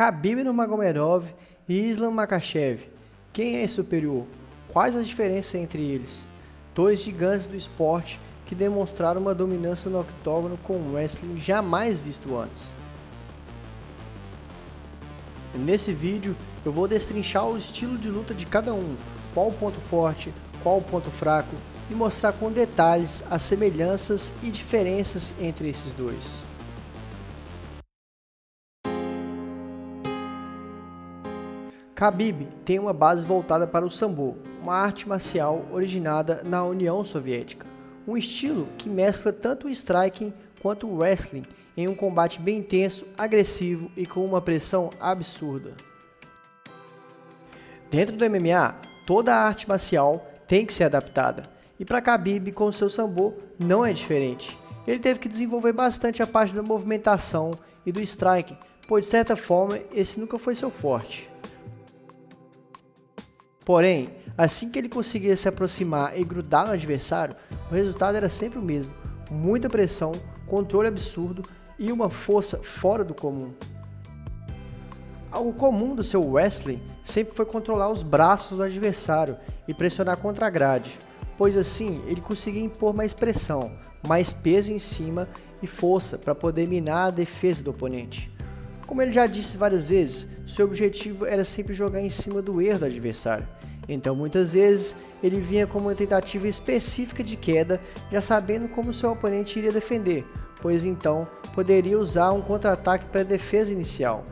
Khabib Nurmagomedov e Islam Makhachev. Quem é superior? Quais as diferenças entre eles? Dois gigantes do esporte que demonstraram uma dominância no octógono com um wrestling jamais visto antes. Nesse vídeo eu vou destrinchar o estilo de luta de cada um, qual o ponto forte, qual o ponto fraco e mostrar com detalhes as semelhanças e diferenças entre esses dois. Khabib tem uma base voltada para o Sambo, uma arte marcial originada na União Soviética, um estilo que mescla tanto o striking quanto o wrestling em um combate bem intenso, agressivo e com uma pressão absurda. Dentro do MMA, toda a arte marcial tem que ser adaptada, e para Khabib com seu Sambo não é diferente. Ele teve que desenvolver bastante a parte da movimentação e do striking, pois de certa forma esse nunca foi seu forte. Porém, assim que ele conseguia se aproximar e grudar no adversário, o resultado era sempre o mesmo: muita pressão, controle absurdo e uma força fora do comum. Algo comum do seu wrestling sempre foi controlar os braços do adversário e pressionar contra a grade, pois assim ele conseguia impor mais pressão, mais peso em cima e força para poder minar a defesa do oponente. Como ele já disse várias vezes, seu objetivo era sempre jogar em cima do erro do adversário. Então muitas vezes ele vinha com uma tentativa específica de queda, já sabendo como seu oponente iria defender, pois então poderia usar um contra-ataque para a defesa inicial.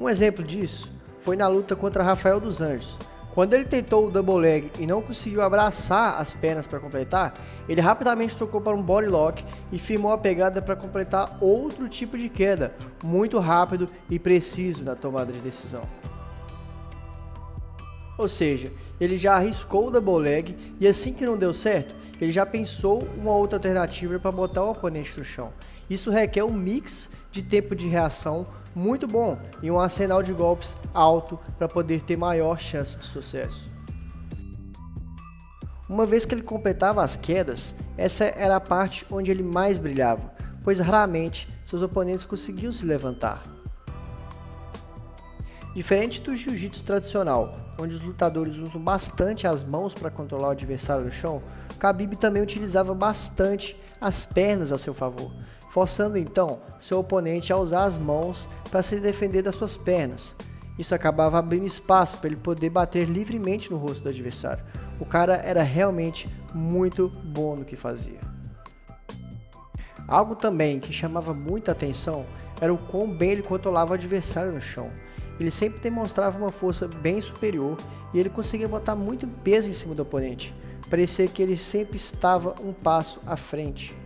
Um exemplo disso foi na luta contra Rafael dos Anjos. Quando ele tentou o double leg e não conseguiu abraçar as pernas para completar, ele rapidamente trocou para um body lock e firmou a pegada para completar outro tipo de queda, muito rápido e preciso na tomada de decisão. Ou seja, ele já arriscou o double leg e assim que não deu certo, ele já pensou uma outra alternativa para botar o oponente no chão. Isso requer um mix de tempo de reação muito bom e um arsenal de golpes alto para poder ter maior chance de sucesso. Uma vez que ele completava as quedas, essa era a parte onde ele mais brilhava, pois raramente seus oponentes conseguiam se levantar. Diferente do jiu-jitsu tradicional, onde os lutadores usam bastante as mãos para controlar o adversário no chão, Khabib também utilizava bastante as pernas a seu favor, forçando então seu oponente a usar as mãos para se defender das suas pernas. Isso acabava abrindo espaço para ele poder bater livremente no rosto do adversário. O cara era realmente muito bom no que fazia. Algo também que chamava muita atenção era o quão bem ele controlava o adversário no chão. Ele sempre demonstrava uma força bem superior e ele conseguia botar muito peso em cima do oponente. Parecia que ele sempre estava um passo à frente.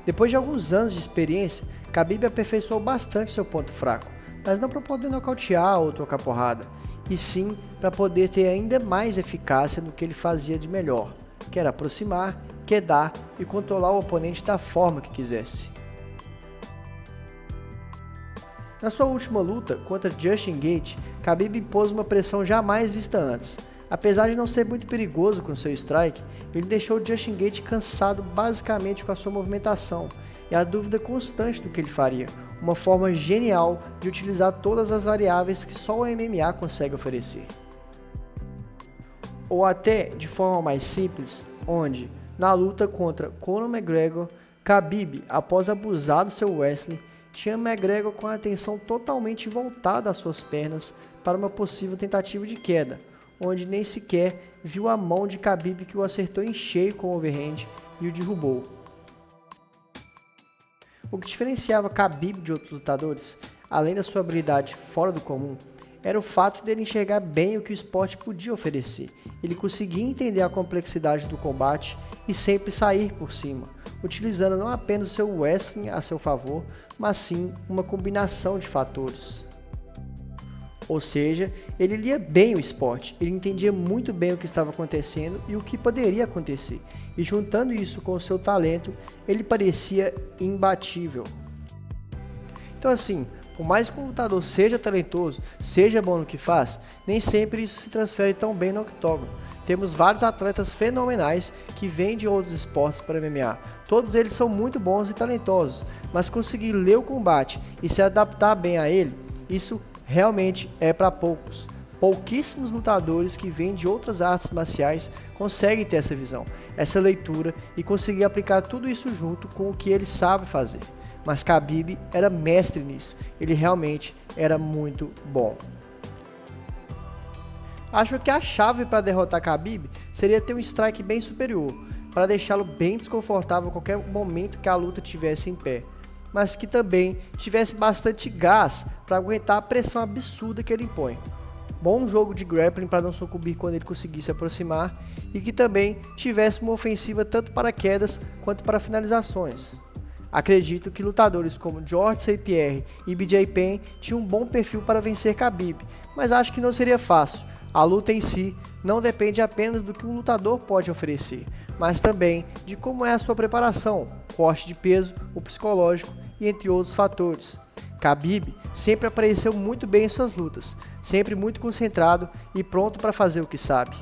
Depois de alguns anos de experiência, Khabib aperfeiçoou bastante seu ponto fraco, mas não para poder nocautear ou trocar porrada, e sim para poder ter ainda mais eficácia no que ele fazia de melhor, que era aproximar, quedar e controlar o oponente da forma que quisesse. Na sua última luta contra Justin Gaethje, Khabib impôs uma pressão jamais vista antes. Apesar de não ser muito perigoso com seu strike, ele deixou Justin Gaethje cansado basicamente com a sua movimentação e a dúvida constante do que ele faria, uma forma genial de utilizar todas as variáveis que só o MMA consegue oferecer. Ou até de forma mais simples, onde, na luta contra Conor McGregor, Khabib, após abusar do seu wrestling, tinha McGregor com a atenção totalmente voltada às suas pernas para uma possível tentativa de queda, onde nem sequer viu a mão de Khabib que o acertou em cheio com o overhand e o derrubou. O que diferenciava Khabib de outros lutadores, além da sua habilidade fora do comum, era o fato dele enxergar bem o que o esporte podia oferecer. Ele conseguia entender a complexidade do combate e sempre sair por cima, utilizando não apenas o seu wrestling a seu favor, mas sim uma combinação de fatores. Ou seja, ele lia bem o esporte, ele entendia muito bem o que estava acontecendo e o que poderia acontecer, e juntando isso com o seu talento, ele parecia imbatível. Então Então assim, por mais que um lutador seja talentoso, seja bom no que faz, nem sempre isso se transfere tão bem no octógono. Temos vários atletas fenomenais que vêm de outros esportes para MMA. Todos eles são muito bons e talentosos, mas conseguir ler o combate e se adaptar bem a ele, isso realmente é para poucos. Pouquíssimos lutadores que vêm de outras artes marciais conseguem ter essa visão, essa leitura e conseguir aplicar tudo isso junto com o que ele sabe fazer. Mas Khabib era mestre nisso, ele realmente era muito bom. Acho que a chave para derrotar Khabib seria ter um strike bem superior, para deixá-lo bem desconfortável a qualquer momento que a luta estivesse em pé, mas que também tivesse bastante gás para aguentar a pressão absurda que ele impõe. Bom jogo de grappling para não sucumbir quando ele conseguisse se aproximar e que também tivesse uma ofensiva tanto para quedas quanto para finalizações. Acredito que lutadores como Georges St-Pierre e BJ Penn tinham um bom perfil para vencer Khabib, mas acho que não seria fácil. A luta em si não depende apenas do que um lutador pode oferecer, mas também de como é a sua preparação, corte de peso, o psicológico e entre outros fatores. Khabib sempre apareceu muito bem em suas lutas, sempre muito concentrado e pronto para fazer o que sabe.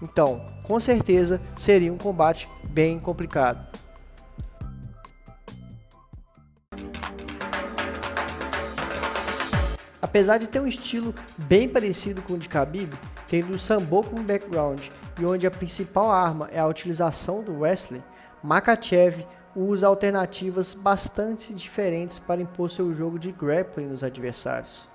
Então, com certeza, seria um combate bem complicado. Apesar de ter um estilo bem parecido com o de Khabib, tendo o sambo como background e onde a principal arma é a utilização do wrestling, Makhachev usa alternativas bastante diferentes para impor seu jogo de grappling nos adversários.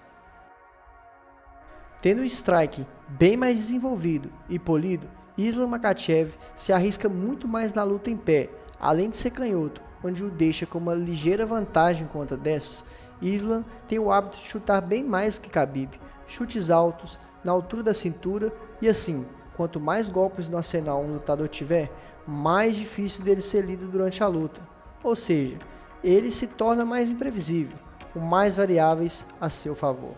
Tendo um strike bem mais desenvolvido e polido, Islam Makhachev se arrisca muito mais na luta em pé, além de ser canhoto, onde o deixa com uma ligeira vantagem contra destros. Islam tem o hábito de chutar bem mais que Khabib, chutes altos, na altura da cintura e assim, quanto mais golpes no arsenal um lutador tiver, mais difícil dele ser lido durante a luta. Ou seja, ele se torna mais imprevisível, com mais variáveis a seu favor.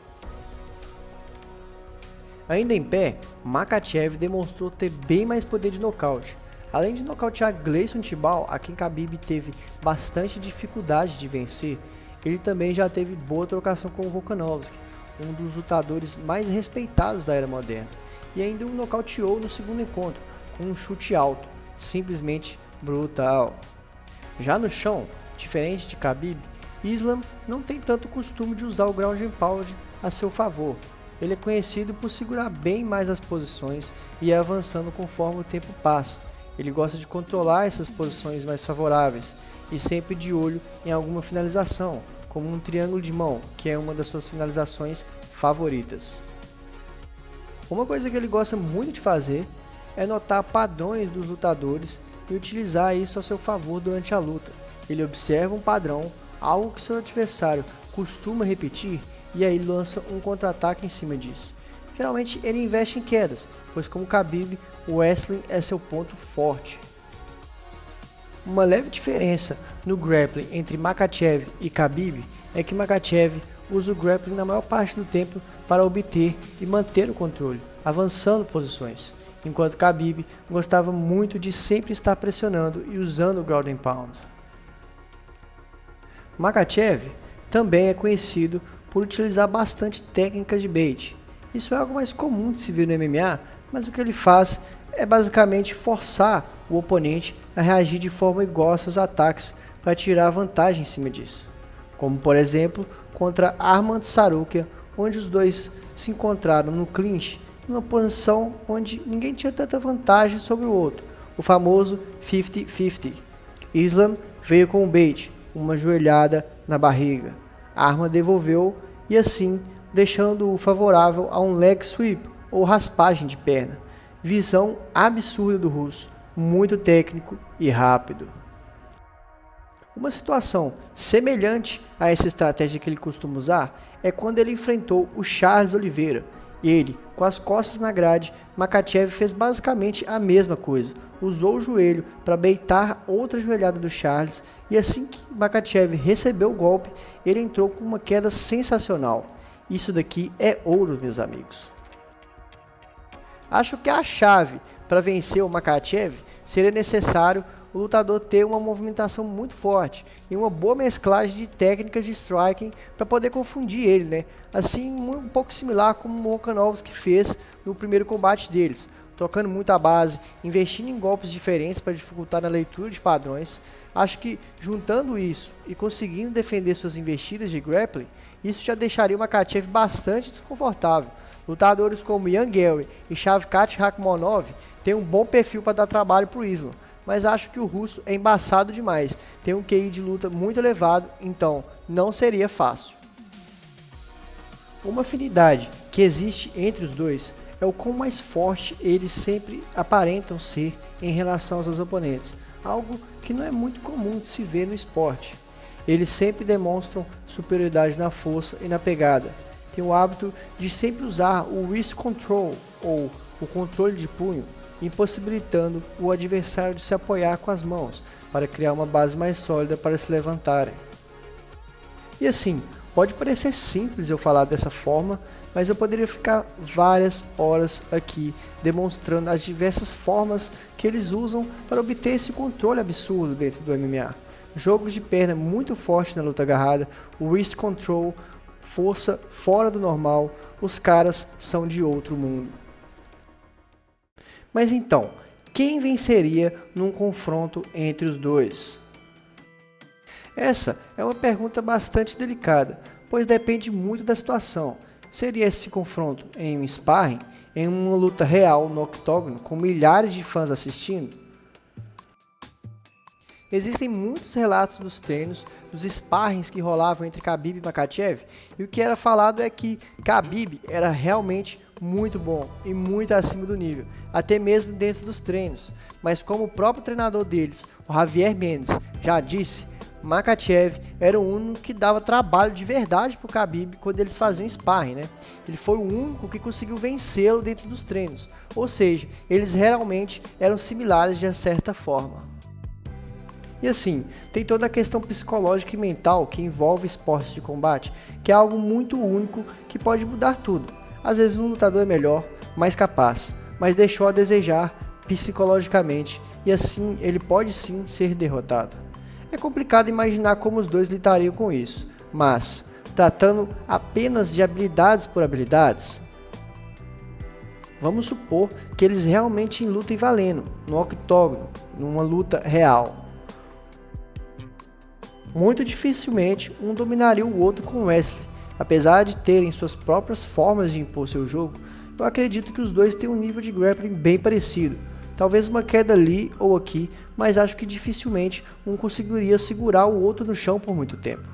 Ainda em pé, Makhachev demonstrou ter bem mais poder de nocaute. Além de nocautear Gleison Tibau, a quem Khabib teve bastante dificuldade de vencer, ele também já teve boa trocação com o Volkanovski, um dos lutadores mais respeitados da era moderna, e ainda o nocauteou no segundo encontro, com um chute alto, simplesmente brutal. Já no chão, diferente de Khabib, Islam não tem tanto costume de usar o ground and pound a seu favor. Ele é conhecido por segurar bem mais as posições e ir avançando conforme o tempo passa. Ele gosta de controlar essas posições mais favoráveis e sempre de olho em alguma finalização, como um triângulo de mão, que é uma das suas finalizações favoritas. Uma coisa que ele gosta muito de fazer é notar padrões dos lutadores e utilizar isso a seu favor durante a luta. Ele observa um padrão, algo que seu adversário costuma repetir, e aí lança um contra-ataque em cima disso. Geralmente ele investe em quedas, pois como Khabib, o wrestling é seu ponto forte. Uma leve diferença no grappling entre Makhachev e Khabib é que Makhachev usa o grappling na maior parte do tempo para obter e manter o controle, avançando posições, enquanto Khabib gostava muito de sempre estar pressionando e usando o ground and pound. Makhachev também é conhecido por utilizar bastante técnicas de bait. Isso é algo mais comum de se ver no MMA, mas o que ele faz é basicamente forçar o oponente a reagir de forma igual aos seus ataques para tirar vantagem em cima disso. Como por exemplo, contra Arman Tsarukyan, onde os dois se encontraram no clinch, numa posição onde ninguém tinha tanta vantagem sobre o outro, o famoso 50-50. Islam veio com o bait, uma joelhada na barriga. Arman devolveu e assim deixando-o favorável a um leg sweep ou raspagem de perna. Visão absurda do russo, muito técnico e rápido. Uma situação semelhante a essa estratégia que ele costuma usar é quando ele enfrentou o Charles Oliveira. Ele, com as costas na grade, Makhachev fez basicamente a mesma coisa. Usou o joelho para beitar outra joelhada do Charles e assim que Makhachev recebeu o golpe, ele entrou com uma queda sensacional. Isso daqui é ouro, meus amigos. Acho que a chave para vencer o Makhachev seria necessário o lutador ter uma movimentação muito forte e uma boa mesclagem de técnicas de striking para poder confundir ele, né? Assim, um pouco similar como o Volkanovski fez no primeiro combate deles, trocando muito a base, investindo em golpes diferentes para dificultar na leitura de padrões. Acho que juntando isso e conseguindo defender suas investidas de grappling, isso já deixaria o Makhachev bastante desconfortável. Lutadores como Ian Gary e Shavkat Rakhmonov têm um bom perfil para dar trabalho para o Islam, mas acho que o russo é embaçado demais, tem um QI de luta muito elevado, então não seria fácil. Uma afinidade que existe entre os dois é o quão mais forte eles sempre aparentam ser em relação aos seus oponentes, algo que não é muito comum de se ver no esporte. Eles sempre demonstram superioridade na força e na pegada. Tem o hábito de sempre usar o wrist control, ou o controle de punho, impossibilitando o adversário de se apoiar com as mãos, para criar uma base mais sólida para se levantarem. E assim, pode parecer simples eu falar dessa forma, mas eu poderia ficar várias horas aqui demonstrando as diversas formas que eles usam para obter esse controle absurdo dentro do MMA. Jogos de perna muito forte na luta agarrada, o wrist control, força fora do normal, os caras são de outro mundo. Mas então, quem venceria num confronto entre os dois? Essa é uma pergunta bastante delicada, pois depende muito da situação. Seria esse confronto em um sparring, em uma luta real no octógono, com milhares de fãs assistindo? Existem muitos relatos dos treinos, dos sparrings que rolavam entre Khabib e Makhachev, e o que era falado é que Khabib era realmente muito bom e muito acima do nível, até mesmo dentro dos treinos. Mas como o próprio treinador deles, o Javier Mendes, já disse, Makhachev era o único que dava trabalho de verdade para o Khabib quando eles faziam sparring, né? Ele foi o único que conseguiu vencê-lo dentro dos treinos, ou seja, eles realmente eram similares de certa forma. E assim, tem toda a questão psicológica e mental que envolve esportes de combate, que é algo muito único que pode mudar tudo. Às vezes um lutador é melhor, mais capaz, mas deixou a desejar psicologicamente e assim ele pode sim ser derrotado. É complicado imaginar como os dois lidariam com isso, mas tratando apenas de habilidades por habilidades, vamos supor que eles realmente lutem valendo, no octógono, numa luta real. Muito dificilmente um dominaria o outro com wrestling. Apesar de terem suas próprias formas de impor seu jogo, eu acredito que os dois têm um nível de grappling bem parecido. Talvez uma queda ali ou aqui, mas acho que dificilmente um conseguiria segurar o outro no chão por muito tempo.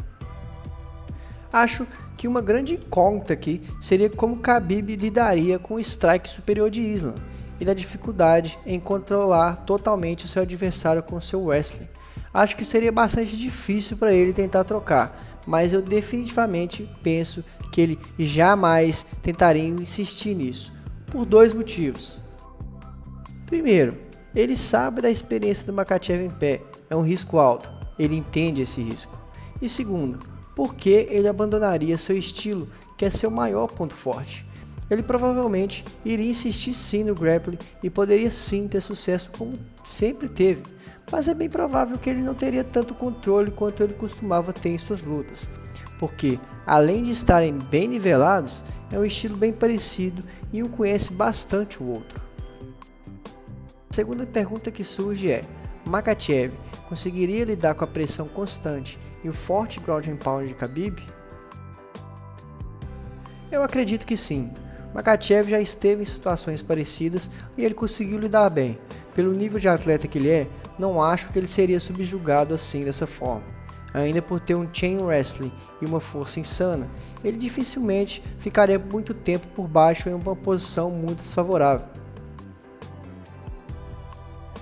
Acho que uma grande incógnita aqui seria como Khabib lidaria com o strike superior de Islam e da dificuldade em controlar totalmente o seu adversário com seu wrestling. Acho que seria bastante difícil para ele tentar trocar, mas eu definitivamente penso que ele jamais tentaria insistir nisso, por dois motivos. Primeiro, ele sabe da experiência do Makhachev em pé, é um risco alto, ele entende esse risco. E segundo, por que ele abandonaria seu estilo, que é seu maior ponto forte? Ele provavelmente iria insistir sim no grappling e poderia sim ter sucesso como sempre teve, mas é bem provável que ele não teria tanto controle quanto ele costumava ter em suas lutas, porque além de estarem bem nivelados, é um estilo bem parecido e um conhece bastante o outro. A segunda pergunta que surge é, Makhachev conseguiria lidar com a pressão constante e o forte ground and pound de Khabib? Eu acredito que sim. Makhachev já esteve em situações parecidas e ele conseguiu lidar bem. Pelo nível de atleta que ele é, não acho que ele seria subjugado assim dessa forma. Ainda por ter um chain wrestling e uma força insana, ele dificilmente ficaria muito tempo por baixo em uma posição muito desfavorável.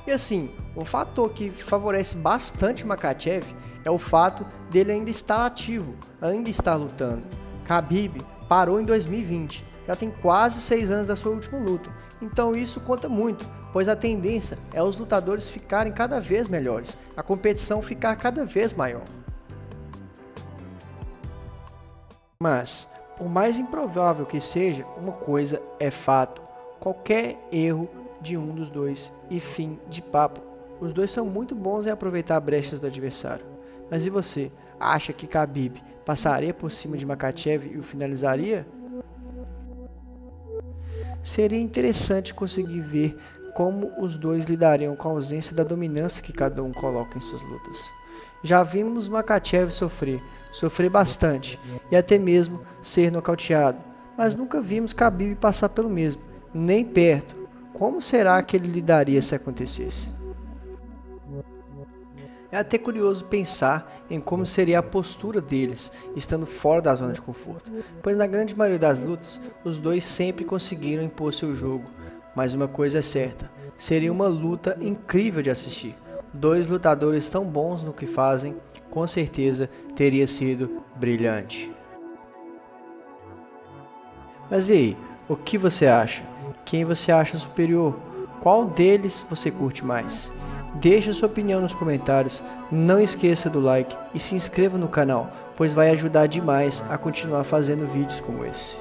E assim, um fator que favorece bastante Makhachev é o fato dele ainda estar ativo, ainda estar lutando. Khabib parou em 2020, já tem quase 6 anos da sua última luta, então isso conta muito, pois a tendência é os lutadores ficarem cada vez melhores, a competição ficar cada vez maior. Mas, por mais improvável que seja, uma coisa é fato, qualquer erro de um dos dois e fim de papo. Os dois são muito bons em aproveitar brechas do adversário. Mas e você? Acha que Khabib passaria por cima de Makhachev e o finalizaria? Seria interessante conseguir ver como os dois lidariam com a ausência da dominância que cada um coloca em suas lutas. Já vimos Makhachev sofrer bastante e até mesmo ser nocauteado, mas nunca vimos Khabib passar pelo mesmo, nem perto. Como será que ele lidaria se acontecesse? É até curioso pensar em como seria a postura deles, estando fora da zona de conforto, pois na grande maioria das lutas, os dois sempre conseguiram impor seu jogo. Mas uma coisa é certa, seria uma luta incrível de assistir. Dois lutadores tão bons no que fazem, com certeza teria sido brilhante. Mas e aí, o que você acha? Quem você acha superior? Qual deles você curte mais? Deixe sua opinião nos comentários, não esqueça do like e se inscreva no canal, pois vai ajudar demais a continuar fazendo vídeos como esse.